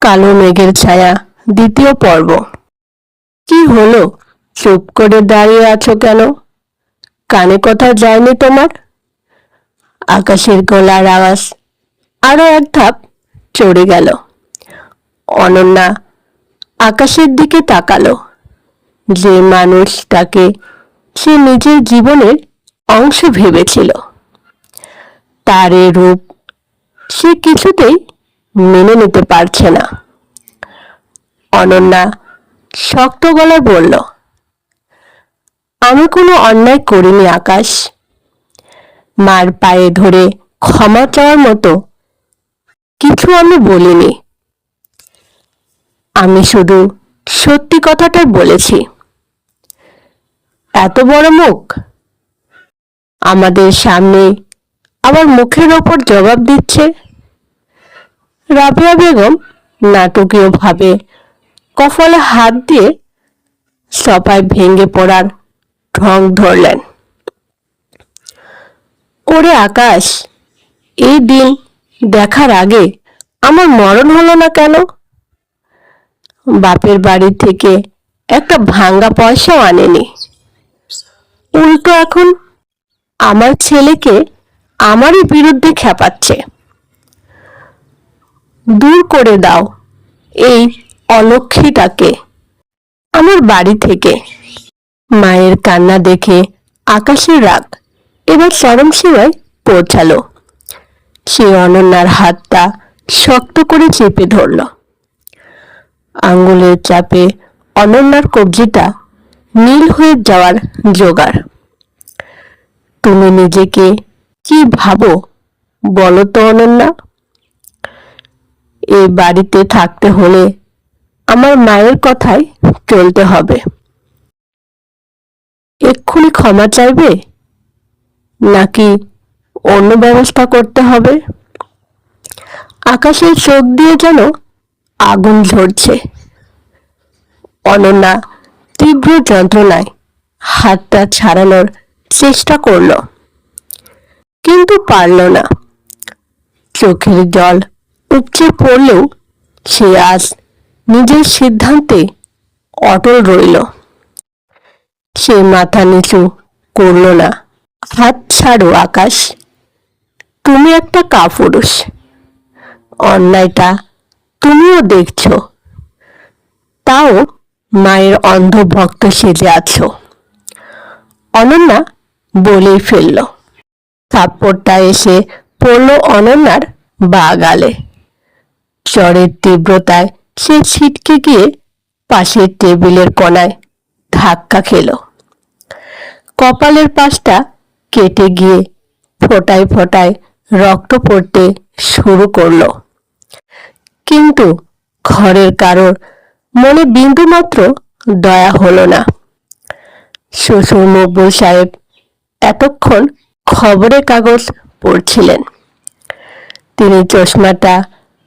কালো মেঘের ছায়া দ্বিতীয় পর্ব। কি হলো, চুপ করে দাঁড়িয়ে আছো কেন? কানে কথা যায়নি তোমার? আকাশের গলার আওয়াজ আরো এক ধাপ চড়ে গেল। অনন্যা আকাশের দিকে তাকালো। যে মানুষটাকে সে নিজের জীবনের অংশ ভেবেছিল, তার এ রূপ সে কিছুতেই মেনে নিতে পারছে না। অনন্যা শক্ত গলায় বলল, আমি কোনো অন্যায় করিনি আকাশ। মার পায়ে ধরে ক্ষমা চাওয়ার মতো কিছু আমি বলিনি। আমি শুধু সত্যি কথাটাই বলেছি। এত বড় মুখ আমাদের সামনে, আবার মুখের ওপর জবাব দিচ্ছে। রাবেয়া বেগম নাটকীয় ভাবে কপালে হাত দিয়ে সবাই ভেঙে পড়ার ঢং ধরলেন। ওরে আকাশ, এই দিন দেখার আগে আমার মরণ হলো না কেন? বাপের বাড়ি থেকে একটা ভাঙ্গা পয়সাও আনেনি, উল্টো এখন আমার ছেলেকে আমারই বিরুদ্ধে খেপাচ্ছে। দূর করে দাও এই অলক্ষীটাকে আমার বাড়ি থেকে। মায়ের কান্না দেখে আকাশের রাগ এবার চরম সীমায় পৌঁছালো। সে অনন্যার হাতটা শক্ত করে চেপে ধরল। আঙ্গুলের চাপে অনন্যার কবজিটা নীল হয়ে যাওয়ার জোগাড়। তুমি নিজেকে কি ভাবো বলো তো অনন্যা? এই বাড়িতে থাকতে হলে আমার মায়ের কথাই চলতে হবে। এক্ষুনি ক্ষমা চাইবে নাকি অন্য ব্যবস্থা করতে হবে? আকাশের চোখ দিয়ে যেন আগুন ঝরছে। অনন্যা তীব্র যন্ত্রণায় হাতটা ছাড়ানোর চেষ্টা করল, কিন্তু পারল না। চোখের জল উপচে পড়লেও সে আজ নিজের সিদ্ধান্তে অটল রইল। সে মাথা নিচু করল না। হাত ছাড়ো আকাশ, তুমি একটা কাপুরুষ। অন্যায়টা তুমিও দেখছো, তাও মায়ের অন্ধ ভক্ত সেজে আছো। অনন্যা বলেই ফেলল। থাপ্পড়টা এসে পড়ল অনন্যার বাঁ গালে। জ্বরের তীব্রতায় সে ছিটকে গিয়ে পাশের টেবিলের কোণায় ধাক্কা খেল। কপালের পাশটা কেটে গিয়ে ফোঁটায় ফোঁটায় রক্ত পড়তে শুরু করলো। কিন্তু ঘরের কারোর মনে বিন্দুমাত্র দয়া হলো না। শ্বশুর মকবুল সাহেব এতক্ষণ খবরের কাগজ পড়ছিলেন। তিনি চশমাটা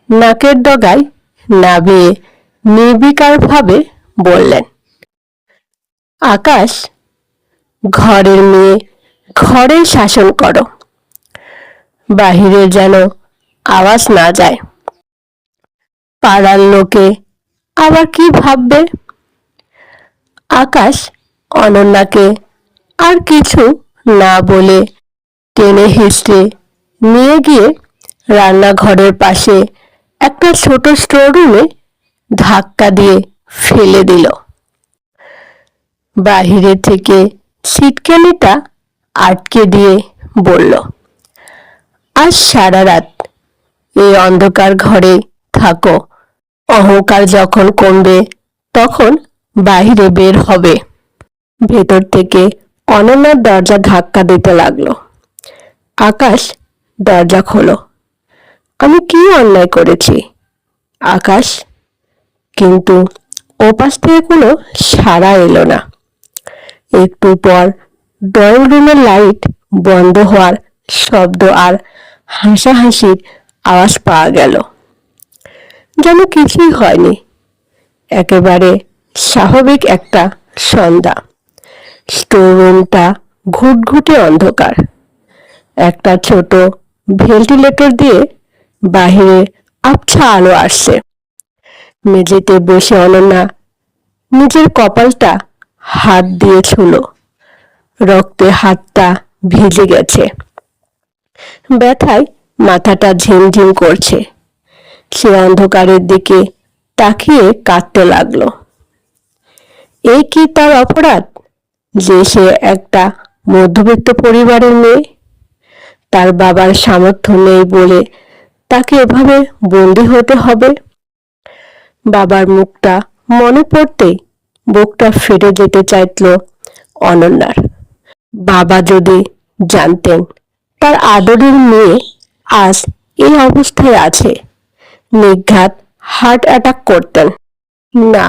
নাকের ডগায় নামিয়ে নির্বিকারভাবে বললেন, আকাশ, ঘরের মেয়ে ঘরেই শাসন করো, বাহিরে যেন আওয়াজ না যায়। পাড়ার লোকে আবার কি ভাববে? আকাশ অনন্যাকে আর কিছু না বলে টেনে হিঁচড়ে নিয়ে গিয়ে রান্নাঘরের পাশে একটা ছোট স্টোররুমে ধাক্কা দিয়ে ফেলে দিল। বাহিরে থেকে ছিটকানিটা আটকে দিয়ে বলল, আজ সারা রাত এই অন্ধকার ঘরে থাকো। অহংকার যখন কমবে তখন বাহিরে বের হবে। ভেতর থেকে অনন্যার দরজা ধাক্কা দিতে লাগলো। আকাশ দরজা খোলো। আমি কি অন্যায় করেছি আকাশ? কিন্তু ওপাশ থেকে কোনো সাড়া এলো না। একটু পর ড্রয়িং রুমের লাইট বন্ধ হওয়ার শব্দ আর হাসাহাসির আওয়াজ পাওয়া গেল। যেন কিছুই হয়নি, একেবারে স্বাভাবিক একটা সন্ধ্যা। স্টোররুমটা ঘুটঘুটে অন্ধকার। একটা ছোট ভেন্টিলেটর দিয়ে বাহিরে আবছা আলো আসছে। মেঝেতে বসে অনন্যা নিজের কপালটা হাত দিয়ে ছুলো। রক্তে হাতটা ভিজে গেছে, ব্যথায় মাথাটা ঝিমঝিম করছে। সে অন্ধকারের দিকে তাকিয়ে কাঁদতে লাগলো। এই কি তার অপরাধ যে সে একটা মধ্যবিত্ত পরিবারের মেয়ে? তার বাবার সামর্থ্য নেই বলে তাকে এভাবে বন্দী হতে হবে? বাবার মুখটা মনে পড়তেই বুকটা ফেটে যেতে চাইল অনন্যার। বাবা যদি জানতেন তার আদরের মেয়ে আজ এই অবস্থায় আছে, নির্ঘাত হার্ট অ্যাটাক করতেন। না,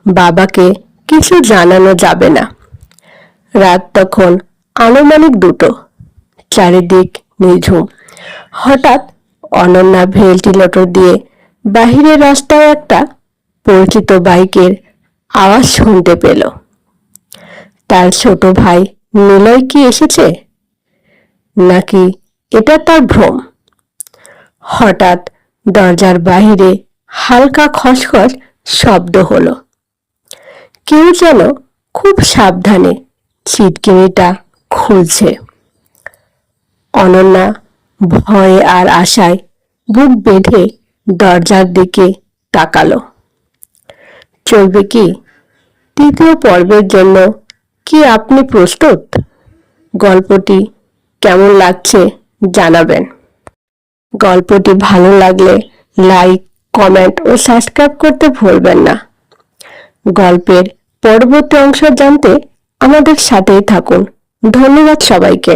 বাবাকে কিছু জানানো যাবে না। রাত তখন আনুমানিক 2টো, চারিদিক নিঝুম। হঠাৎ অনন্যা ভেন্টিলেটর দিয়ে বাহিরের রাস্তায় একটা পরিচিত বাইকের আওয়াজ শুনতে পেল। তার ছোট ভাই নিলয় কি এসেছে, নাকি এটা তার ভ্রম? হঠাৎ দরজার বাহিরে হালকা খসখস শব্দ হলো। কেউ যেন খুব সাবধানে ছিটকিনিটা খুলছে। অনন্যা ভয়ে আর আশায় বুক বেঁধে দরজার দিকে তাকালো। চলবে কি? 3য় পর্বের জন্য কি আপনি প্রস্তুত? গল্পটি কেমন লাগছে জানাবেন। গল্পটি ভালো লাগলে লাইক, কমেন্ট ও সাবস্ক্রাইব করতে ভুলবেন না। গল্পের পরবর্তী অংশ জানতে আমাদের সাথেই থাকুন। ধন্যবাদ সবাইকে।